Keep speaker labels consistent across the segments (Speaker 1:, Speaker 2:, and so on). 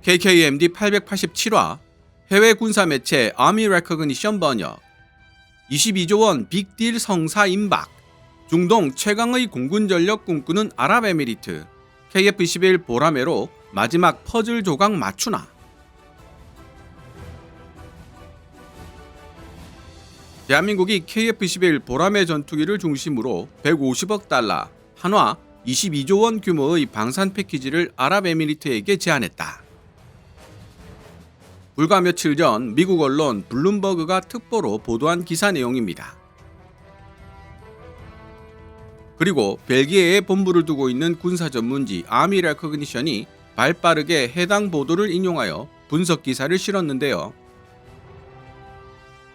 Speaker 1: KKMD 887화 해외 군사 매체 아미 레커그니션 번역 22조 원 빅딜 성사 임박 중동 최강의 공군 전력 꿈꾸는 아랍에미리트 KF-21 보라매로 마지막 퍼즐 조각 맞추나. 대한민국이 KF-21 보라매 전투기를 중심으로 150억 달러, 한화 22조 원 규모의 방산 패키지를 아랍에미리트에게 제안했다. 불과 며칠 전 미국 언론 블룸버그가 특보로 보도한 기사 내용입니다. 그리고 벨기에에 본부를 두고 있는 군사 전문지 아미 레커그니션이 발빠르게 해당 보도를 인용하여 분석 기사를 실었는데요.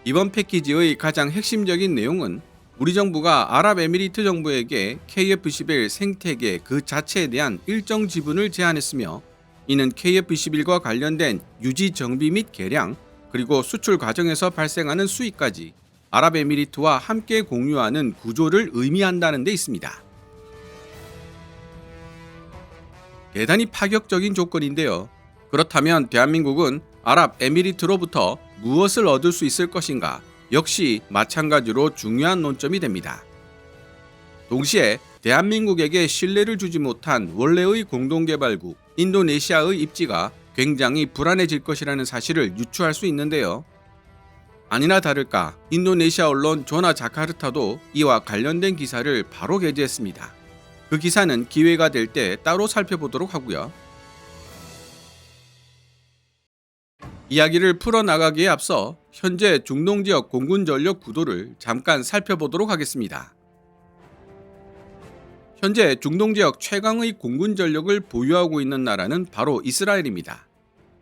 Speaker 1: 이번 패키지의 가장 핵심적인 내용은 우리 정부가 아랍에미리트 정부에게 KF-21 생태계 그 자체에 대한 일정 지분을 제안했으며, 이는 KF-21과 관련된 유지 정비 및 개량, 그리고 수출 과정에서 발생하는 수익까지 아랍에미리트와 함께 공유하는 구조를 의미한다는 데 있습니다. 대단히 파격적인 조건인데요. 그렇다면 대한민국은 아랍에미리트로부터 무엇을 얻을 수 있을 것인가? 역시 마찬가지로 중요한 논점이 됩니다. 동시에 대한민국에게 신뢰를 주지 못한 원래의 공동개발국 인도네시아의 입지가 굉장히 불안해질 것이라는 사실을 유추할 수 있는데요. 아니나 다를까 인도네시아 언론 조나 자카르타도 이와 관련된 기사를 바로 게재했습니다. 그 기사는 기회가 될 때 따로 살펴보도록 하고요. 이야기를 풀어나가기에 앞서 현재 중동 지역 공군 전력 구도를 잠깐 살펴보도록 하겠습니다. 현재 중동 지역 최강의 공군 전력을 보유하고 있는 나라는 바로 이스라엘입니다.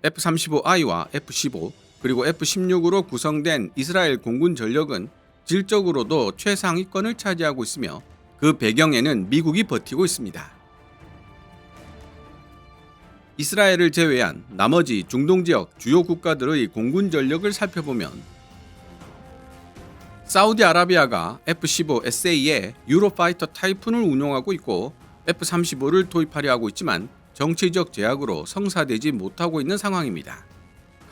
Speaker 1: F-35I와 F-15 그리고 F-16으로 구성된 이스라엘 공군 전력은 질적으로도 최상위권을 차지하고 있으며, 그 배경에는 미국이 버티고 있습니다. 이스라엘을 제외한 나머지 중동 지역 주요 국가들의 공군 전력을 살펴보면, 사우디아라비아가 F-15SA에 유로파이터 타이푼을 운용하고 있고 F-35를 도입하려 하고 있지만 정치적 제약으로 성사되지 못하고 있는 상황입니다.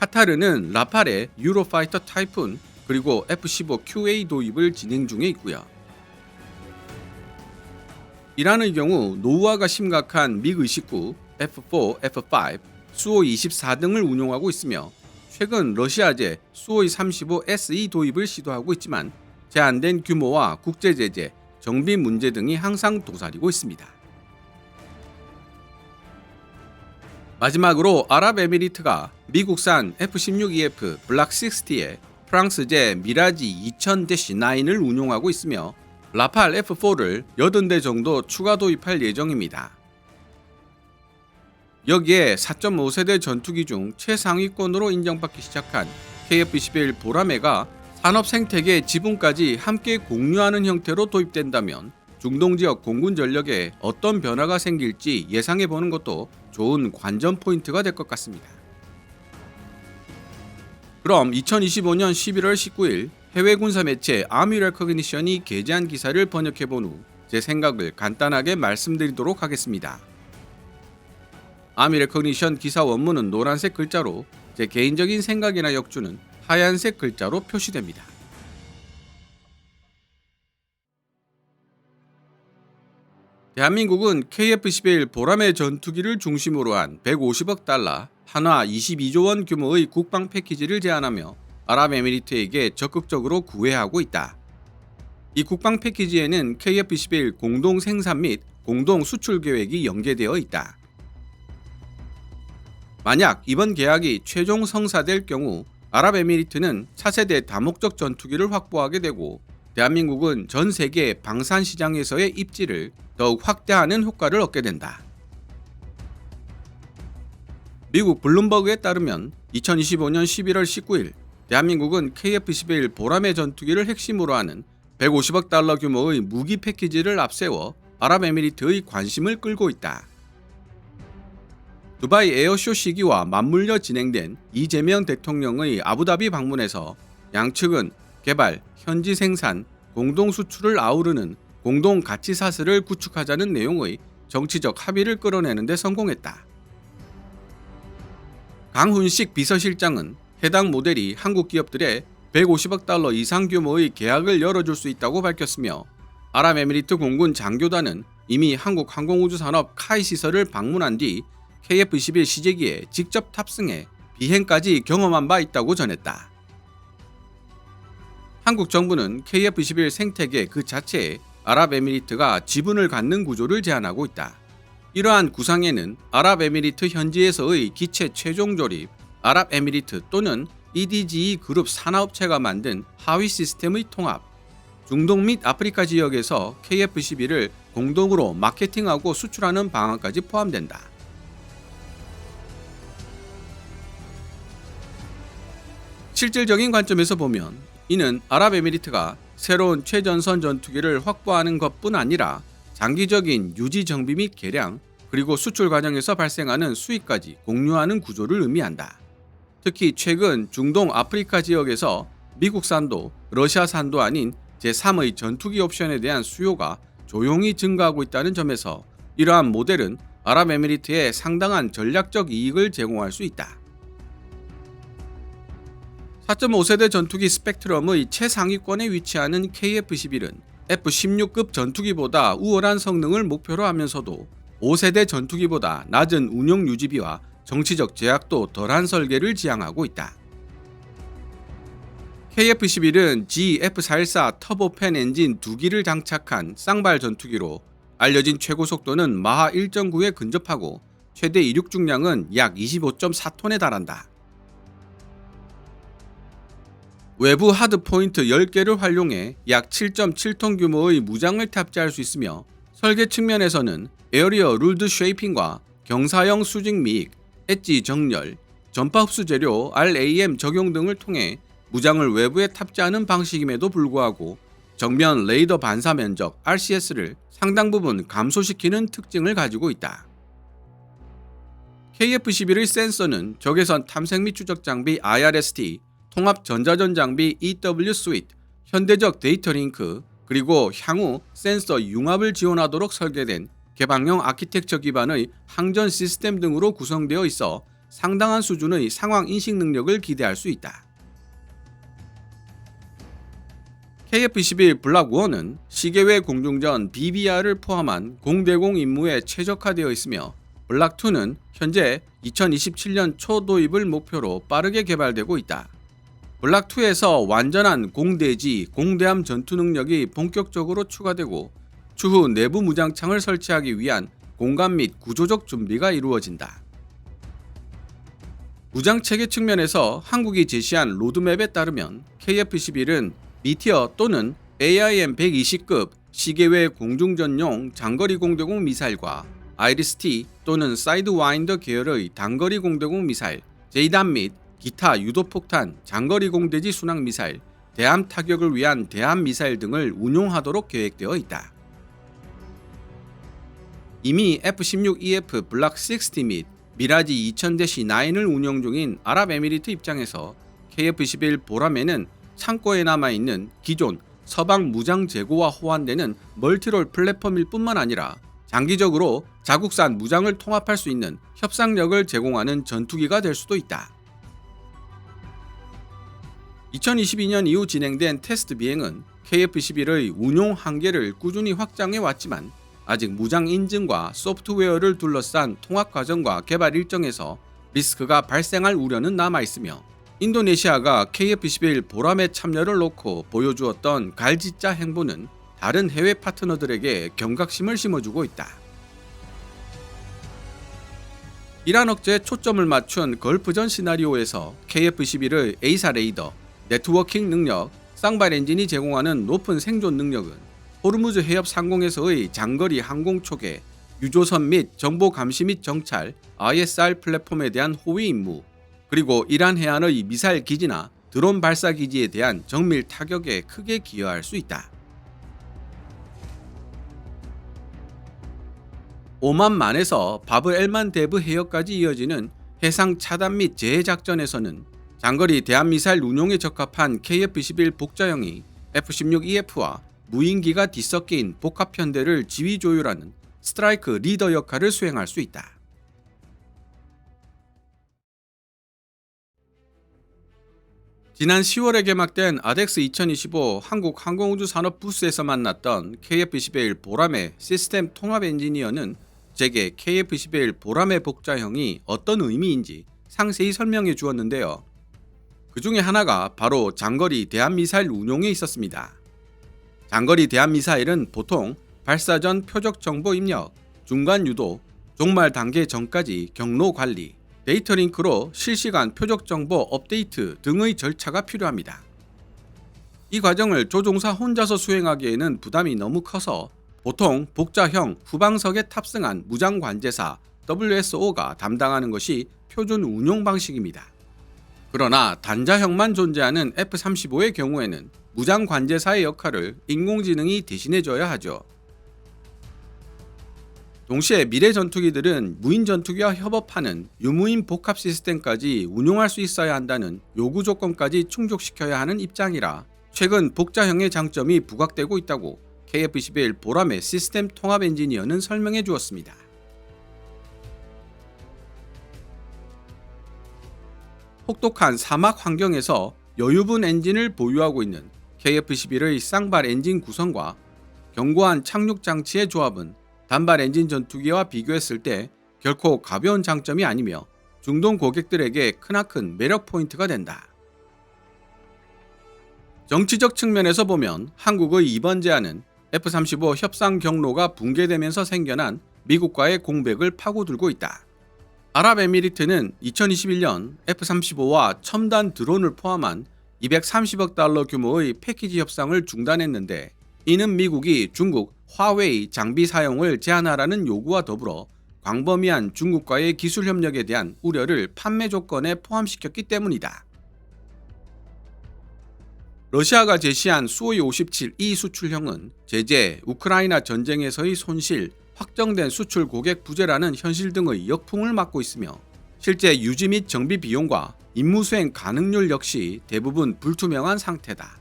Speaker 1: 카타르는 라팔에 유로파이터 타이푼 그리고 F-15QA 도입을 진행 중에 있고요. 이란의 경우 노후화가 심각한 미-29, F-4, F-5, 수호-24 등을 운용하고 있으며, 최근 러시아제 수호이-35SE 도입을 시도하고 있지만 제한된 규모와 국제제재, 정비 문제 등이 항상 도사리고 있습니다. 마지막으로 아랍에미리트가 미국산 F-16EF 블락 60에 프랑스제 미라지 2000-9을 운용하고 있으며, 라팔 F4를 80대 정도 추가 도입할 예정입니다. 여기에 4.5세대 전투기 중 최상위권으로 인정받기 시작한 KF-21 보라매가 산업 생태계 지분까지 함께 공유하는 형태로 도입된다면 중동 지역 공군 전력에 어떤 변화가 생길지 예상해보는 것도 좋은 관전 포인트가 될 것 같습니다. 그럼 2025년 11월 19일 해외 군사 매체 아미 레커그니션이 게재한 기사를 번역해본 후 제 생각을 간단하게 말씀드리도록 하겠습니다. 아미 레커그니션 기사 원문은 노란색 글자로, 제 개인적인 생각이나 역주는 하얀색 글자로 표시됩니다. 대한민국은 KF-21 보라매 전투기를 중심으로 한 150억 달러, 한화 22조 원 규모의 국방 패키지를 제안하며 아랍에미리트에게 적극적으로 구애하고 있다. 이 국방 패키지에는 KF-21 공동 생산 및 공동 수출 계획이 연계되어 있다. 만약 이번 계약이 최종 성사될 경우 아랍에미리트는 차세대 다목적 전투기를 확보하게 되고, 대한민국은 전 세계 방산 시장에서의 입지를 더욱 확대하는 효과를 얻게 된다. 미국 블룸버그에 따르면 2025년 11월 19일 대한민국은 KF-21 보라매 전투기를 핵심으로 하는 150억 달러 규모의 무기 패키지를 앞세워 아랍에미리트의 관심을 끌고 있다. 두바이 에어쇼 시기와 맞물려 진행된 이재명 대통령의 아부다비 방문에서 양측은 개발, 현지 생산, 공동 수출을 아우르는 공동 가치 사슬을 구축하자는 내용의 정치적 합의를 끌어내는 데 성공했다. 강훈식 비서실장은 해당 모델이 한국 기업들의 150억 달러 이상 규모의 계약을 열어줄 수 있다고 밝혔으며 아랍에미리트 공군 장교단은 이미 한국 항공우주산업 카이 시설을 방문한 뒤 KF-21 시제기에 직접 탑승해 비행까지 경험한 바 있다고 전했다. 한국 정부는 KF-21 생태계 그 자체에 아랍에미리트가 지분을 갖는 구조를 제안하고 있다. 이러한 구상에는 아랍에미리트 현지에서의 기체 최종 조립, 아랍에미리트 또는 EDGE 그룹 산하업체가 만든 하위 시스템의 통합, 중동 및 아프리카 지역에서 KF-21을 공동으로 마케팅하고 수출하는 방안까지 포함된다. 실질적인 관점에서 보면 이는 아랍에미리트가 새로운 최전선 전투기를 확보하는 것뿐 아니라 장기적인 유지 정비 및 개량, 그리고 수출 과정에서 발생하는 수익까지 공유하는 구조를 의미한다. 특히 최근 중동 아프리카 지역에서 미국산도 러시아산도 아닌 제3의 전투기 옵션에 대한 수요가 조용히 증가하고 있다는 점에서 이러한 모델은 아랍에미리트에 상당한 전략적 이익을 제공할 수 있다. 4.5세대 전투기 스펙트럼의 최상위권에 위치하는 KF-21은 F-16급 전투기보다 우월한 성능을 목표로 하면서도 5세대 전투기보다 낮은 운용 유지비와 정치적 제약도 덜한 설계를 지향하고 있다. KF-21은 GF414 터보팬 엔진 2기를 장착한 쌍발 전투기로 알려진 최고 속도는 마하 1.9에 근접하고 최대 이륙 중량은 약 25.4톤에 달한다. 외부 하드포인트 10개를 활용해 약 7.7톤 규모의 무장을 탑재할 수 있으며 설계 측면에서는 에어리어 룰드 쉐이핑과 경사형 수직 미익, 엣지 정렬, 전파 흡수 재료 RAM 적용 등을 통해 무장을 외부에 탑재하는 방식임에도 불구하고 정면 레이더 반사 면적 RCS를 상당 부분 감소시키는 특징을 가지고 있다. KF-21의 센서는 적외선 탐색 및 추적 장비 IRST, 통합 전자전 장비 EW 스윗, 현대적 데이터 링크, 그리고 향후 센서 융합을 지원하도록 설계된 개방형 아키텍처 기반의 항전 시스템 등으로 구성되어 있어 상당한 수준의 상황 인식 능력을 기대할 수 있다. KF-21 블락 1은 시계외 공중전 BBR을 포함한 공대공 임무에 최적화되어 있으며 블락 2는 현재 2027년 초 도입을 목표로 빠르게 개발되고 있다. 블락 2에서 완전한 공대지, 공대함 전투 능력이 본격적으로 추가되고 추후 내부 무장창을 설치하기 위한 공간 및 구조적 준비가 이루어진다. 무장체계 측면에서 한국이 제시한 로드맵에 따르면 KF-21은 미티어 또는 AIM-120급 시계외 공중전용 장거리 공대공 미사일과 아이리스-T 또는 사이드와인더 계열의 단거리 공대공 미사일, 제이담 및 기타 유도폭탄, 장거리 공대지 순항 미사일, 대함 타격을 위한 대함 미사일 등을 운용하도록 계획되어 있다. 이미 F-16EF 블락 60 및 미라지 2000-9을 운용 중인 아랍에미리트 입장에서 KF-21 보람에는 창고에 남아있는 기존 서방 무장 재고와 호환되는 멀티롤 플랫폼일 뿐만 아니라 장기적으로 자국산 무장을 통합할 수 있는 협상력을 제공하는 전투기가 될 수도 있다. 2022년 이후 진행된 테스트 비행은 KF-21의 운용 한계를 꾸준히 확장해 왔지만 아직 무장 인증과 소프트웨어를 둘러싼 통합 과정과 개발 일정에서 리스크가 발생할 우려는 남아있으며 인도네시아가 KF-21 보람에 참여를 놓고 보여주었던 갈짓자 행보는 다른 해외 파트너들에게 경각심을 심어주고 있다. 이란 억제에 초점을 맞춘 걸프전 시나리오에서 KF-21의 A사 레이더, 네트워킹 능력, 쌍발 엔진이 제공하는 높은 생존 능력은 호르무즈 해협 상공에서의 장거리 항공 초계, 유조선 및 정보 감시 및 정찰, ISR 플랫폼에 대한 호위 임무, 그리고 이란 해안의 미사일 기지나 드론 발사 기지에 대한 정밀 타격에 크게 기여할 수 있다. 오만만에서 바브 엘만데브 해역까지 이어지는 해상 차단 및 제해 작전에서는 장거리 대한미사일 운용에 적합한 KF-21 복자형이 F-16EF와 무인기가 뒤섞인 복합편대를 지휘 조율하는 스트라이크 리더 역할을 수행할 수 있다. 지난 10월에 개막된 아덱스 2025 한국항공우주산업 부스에서 만났던 KF-21 보람의 시스템 통합 엔지니어는 제게 KF-21 보람의 복자형이 어떤 의미인지 상세히 설명해 주었는데요. 그 중에 하나가 바로 장거리 대한미사일 운용에 있었습니다. 장거리 대한미사일은 보통 발사 전 표적 정보 입력, 중간 유도, 종말 단계 전까지 경로 관리, 데이터 링크로 실시간 표적 정보 업데이트 등의 절차가 필요합니다. 이 과정을 조종사 혼자서 수행하기에는 부담이 너무 커서 보통 복자형 후방석에 탑승한 무장관제사 WSO가 담당하는 것이 표준 운용 방식입니다. 그러나 단자형만 존재하는 F-35의 경우에는 무장관제사의 역할을 인공지능이 대신해줘야 하죠. 동시에 미래 전투기들은 무인 전투기와 협업하는 유무인 복합 시스템까지 운용할 수 있어야 한다는 요구 조건까지 충족시켜야 하는 입장이라 최근 복자형의 장점이 부각되고 있다고 KF-21 보람의 시스템 통합 엔지니어는 설명해 주었습니다. 혹독한 사막 환경에서 여유분 엔진을 보유하고 있는 KF-21의 쌍발 엔진 구성과 견고한 착륙 장치의 조합은 단발 엔진 전투기와 비교했을 때 결코 가벼운 장점이 아니며 중동 고객들에게 크나큰 매력 포인트가 된다. 정치적 측면에서 보면 한국의 이번 제안은 F-35 협상 경로가 붕괴되면서 생겨난 미국과의 공백을 파고들고 있다. 아랍에미리트는 2021년 F-35와 첨단 드론을 포함한 230억 달러 규모의 패키지 협상을 중단했는데 이는 미국이 중국 화웨이 장비 사용을 제한하라는 요구와 더불어 광범위한 중국과의 기술 협력에 대한 우려를 판매 조건에 포함시켰기 때문이다. 러시아가 제시한 수호이 57E 수출형은 제재, 우크라이나 전쟁에서의 손실, 확정된 수출 고객 부재라는 현실 등의 역풍을 맞고 있으며 실제 유지 및 정비 비용과 임무 수행 가능률 역시 대부분 불투명한 상태다.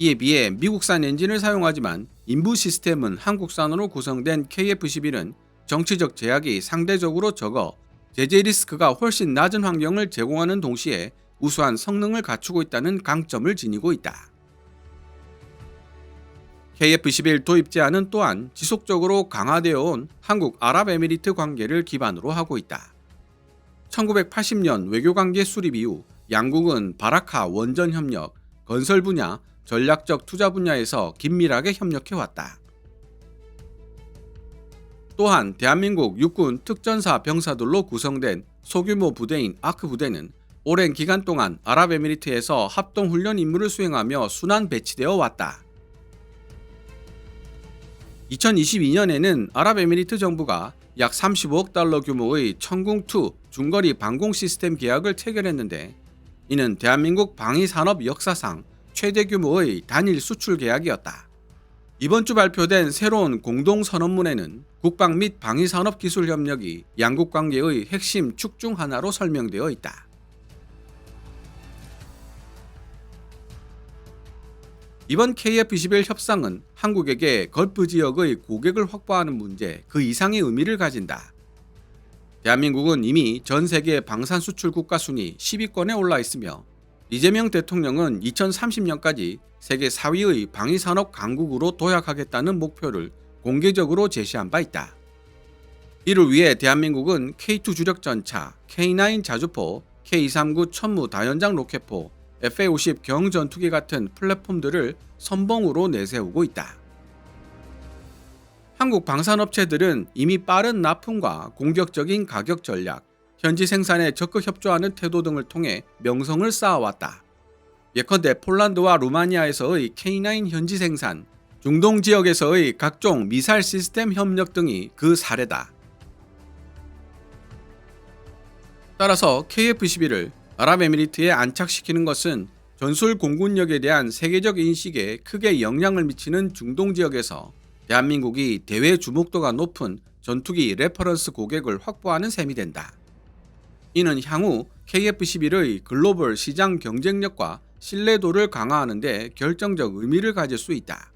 Speaker 1: 이에 비해 미국산 엔진을 사용하지만 인부 시스템은 한국산으로 구성된 KF-21은 정치적 제약이 상대적으로 적어 제재 리스크가 훨씬 낮은 환경을 제공하는 동시에 우수한 성능을 갖추고 있다는 강점을 지니고 있다. KF-21 도입 제한은 또한 지속적으로 강화되어 온 한국 아랍에미리트 관계를 기반으로 하고 있다. 1980년 외교관계 수립 이후 양국은 바라카 원전 협력, 건설 분야, 전략적 투자 분야에서 긴밀하게 협력해왔다. 또한 대한민국 육군 특전사 병사들로 구성된 소규모 부대인 아크 부대는 오랜 기간 동안 아랍에미리트에서 합동훈련 임무를 수행하며 순환 배치되어 왔다. 2022년에는 아랍에미리트 정부가 약 35억 달러 규모의 천궁2 중거리 방공 시스템 계약을 체결했는데 이는 대한민국 방위산업 역사상 최대 규모의 단일 수출 계약이었다. 이번 주 발표된 새로운 공동선언문에는 국방 및 방위산업 기술 협력이 양국 관계의 핵심 축 중 하나로 설명되어 있다. 이번 KF-21 협상은 한국에게 걸프 지역의 고객을 확보하는 문제 그 이상의 의미를 가진다. 대한민국은 이미 전 세계 방산 수출 국가 순위 10위권에 올라 있으며 이재명 대통령은 2030년까지 세계 4위의 방위산업 강국으로 도약하겠다는 목표를 공개적으로 제시한 바 있다. 이를 위해 대한민국은 K2 주력전차, K9 자주포, K239 천무 다연장 로켓포, FA-50 경전투기 같은 플랫폼들을 선봉으로 내세우고 있다. 한국 방산업체들은 이미 빠른 납품과 공격적인 가격 전략, 현지 생산에 적극 협조하는 태도 등을 통해 명성을 쌓아왔다. 예컨대 폴란드와 루마니아에서의 K9 현지 생산, 중동 지역에서의 각종 미사일 시스템 협력 등이 그 사례다. 따라서 KF-21을 아랍에미리트에 안착시키는 것은 전술 공군력에 대한 세계적 인식에 크게 영향을 미치는 중동 지역에서 대한민국이 대외 주목도가 높은 전투기 레퍼런스 고객을 확보하는 셈이 된다. 이는 향후 KF-21의 글로벌 시장 경쟁력과 신뢰도를 강화하는 데 결정적 의미를 가질 수 있다.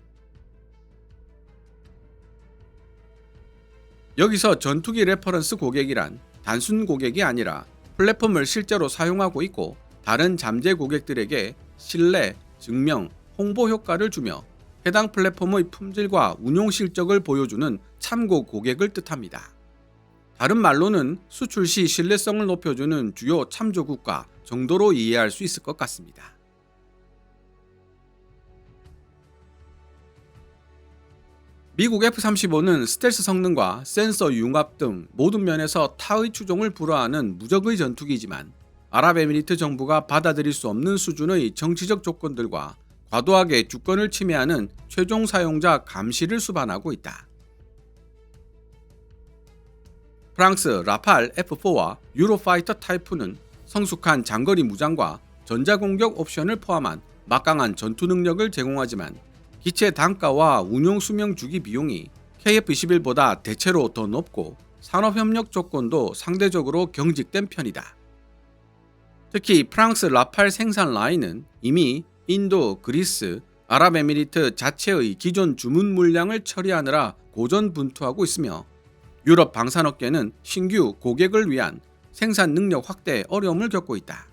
Speaker 1: 여기서 전투기 레퍼런스 고객이란 단순 고객이 아니라 플랫폼을 실제로 사용하고 있고 다른 잠재 고객들에게 신뢰, 증명, 홍보 효과를 주며 해당 플랫폼의 품질과 운용 실적을 보여주는 참고 고객을 뜻합니다. 다른 말로는 수출 시 신뢰성을 높여주는 주요 참조 국가 정도로 이해할 수 있을 것 같습니다. 미국 F-35는 스텔스 성능과 센서 융합 등 모든 면에서 타의 추종을 불허하는 무적의 전투기지만 아랍에미리트 정부가 받아들일 수 없는 수준의 정치적 조건들과 과도하게 주권을 침해하는 최종 사용자 감시를 수반하고 있다. 프랑스 라팔 F4와 유로파이터 타이프는 성숙한 장거리 무장과 전자공격 옵션을 포함한 막강한 전투 능력을 제공하지만 기체 단가와 운용 수명 주기 비용이 KF-21보다 대체로 더 높고 산업협력 조건도 상대적으로 경직된 편이다. 특히 프랑스 라팔 생산 라인은 이미 인도, 그리스, 아랍에미리트 자체의 기존 주문 물량을 처리하느라 고전분투하고 있으며 유럽 방산업계는 신규 고객을 위한 생산 능력 확대에 어려움을 겪고 있다.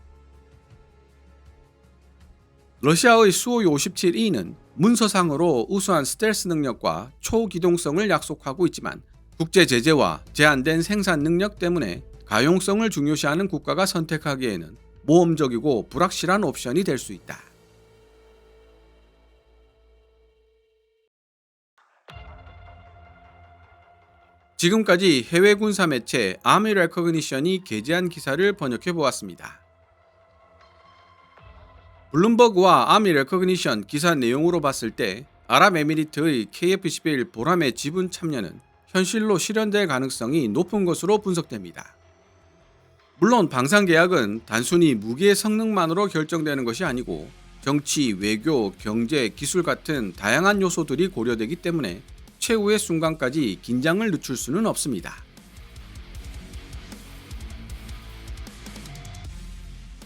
Speaker 1: 러시아의 수호이 57E는 문서상으로 우수한 스텔스 능력과 초기동성을 약속하고 있지만 국제 제재와 제한된 생산 능력 때문에 가용성을 중요시하는 국가가 선택하기에는 모험적이고 불확실한 옵션이 될 수 있다. 지금까지 해외 군사 매체 아미 레커그니션이 게재한 기사를 번역해 보았습니다. 블룸버그와 아미 레커그니션 기사 내용으로 봤을 때 아랍에미리트의 KF-11 보람의 지분 참여는 현실로 실현될 가능성이 높은 것으로 분석됩니다. 물론 방산 계약은 단순히 무기의 성능만으로 결정되는 것이 아니고 정치, 외교, 경제, 기술 같은 다양한 요소들이 고려되기 때문에 최후의 순간까지 긴장을 늦출 수는 없습니다.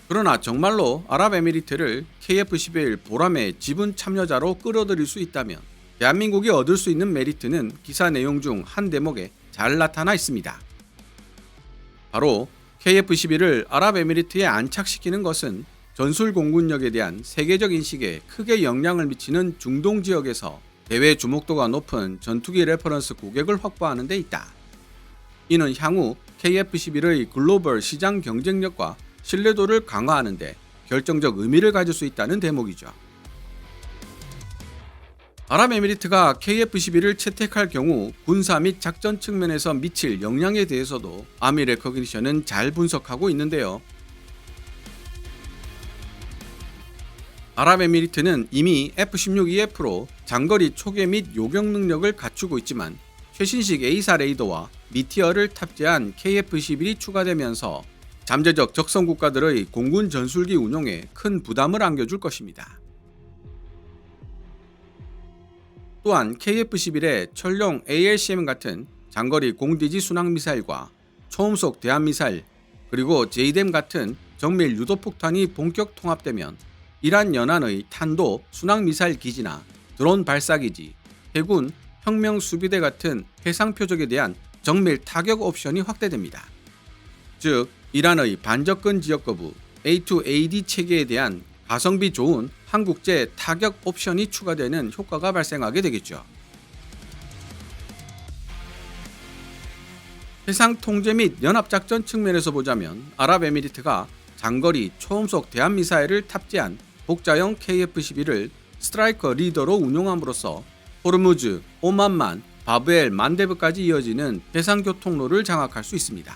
Speaker 1: 그러나 정말로 아랍에미리트를 KF-11 보람의 지분 참여자로 끌어들일 수 있다면 대한민국이 얻을 수 있는 메리트는 기사 내용 중 한 대목에 잘 나타나 있습니다. 바로 KF-11을 아랍에미리트에 안착시키는 것은 전술 공군력에 대한 세계적 인식에 크게 영향을 미치는 중동 지역에서 대외 주목도가 높은 전투기 레퍼런스 고객을 확보하는 데 있다. 이는 향후 KF-11의 글로벌 시장 경쟁력과 신뢰도를 강화하는 데 결정적 의미를 가질 수 있다는 대목이죠. 아랍에미리트가 KF-11을 채택할 경우 군사 및 작전 측면에서 미칠 영향에 대해서도 아미 레커그니션은 잘 분석하고 있는데요. 아랍에미리트는 이미 F-16EF로 장거리 초계 및 요격 능력을 갖추고 있지만 최신식 A사 레이더와 미티어를 탑재한 KF-11이 추가되면서 잠재적 적성 국가들의 공군 전술기 운용에 큰 부담을 안겨줄 것입니다. 또한 KF-11의 철룡 ALCM 같은 장거리 공대지 순항미사일과 초음속 대함미사일 그리고 JDAM 같은 정밀 유도폭탄이 본격 통합되면 이란 연안의 탄도 순항미사일 기지나 드론 발사기지, 해군, 혁명수비대 같은 해상 표적에 대한 정밀 타격 옵션이 확대됩니다. 즉, 이란의 반접근 지역 거부 A2AD 체계에 대한 가성비 좋은 한국제 타격 옵션이 추가되는 효과가 발생하게 되겠죠. 해상 통제 및 연합작전 측면에서 보자면 아랍에미리트가 장거리 초음속 대함미사일을 탑재한 복자형 KF-11을 스트라이커 리더로 운용함으로써 호르무즈, 오만만, 바브엘, 만데브까지 이어지는 해상 교통로를 장악할 수 있습니다.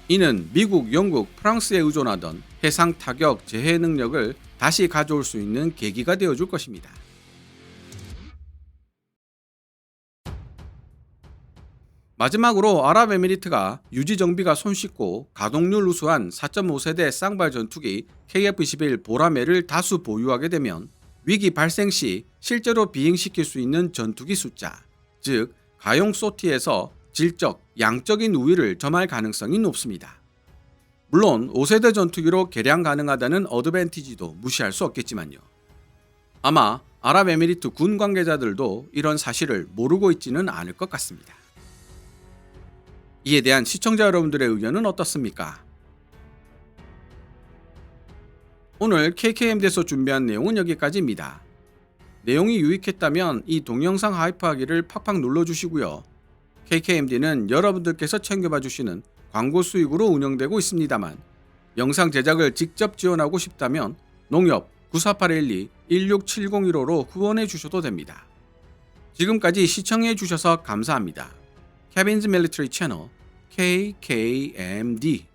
Speaker 1: 이는 미국, 영국, 프랑스에 의존하던 해상 타격 제해 능력을 다시 가져올 수 있는 계기가 되어줄 것입니다. 마지막으로 아랍에미리트가 유지 정비가 손쉽고 가동률 우수한 4.5세대 쌍발 전투기 KF-11 보라매를 다수 보유하게 되면 위기 발생 시 실제로 비행시킬 수 있는 전투기 숫자, 즉 가용 소티에서 질적, 양적인 우위를 점할 가능성이 높습니다. 물론 5세대 전투기로 개량 가능하다는 어드밴티지도 무시할 수 없겠지만요. 아마 아랍에미리트 군 관계자들도 이런 사실을 모르고 있지는 않을 것 같습니다. 이에 대한 시청자 여러분들의 의견은 어떻습니까? 오늘 KKMD에서 준비한 내용은 여기까지입니다. 내용이 유익했다면 이 동영상 하이프하기를 팍팍 눌러주시고요. KKMD는 여러분들께서 챙겨봐 주시는 광고 수익으로 운영되고 있습니다만 영상 제작을 직접 지원하고 싶다면 농협 948112-16701호로 후원해 주셔도 됩니다. 지금까지 시청해 주셔서 감사합니다. 케빈즈 밀리터리 채널 KKMD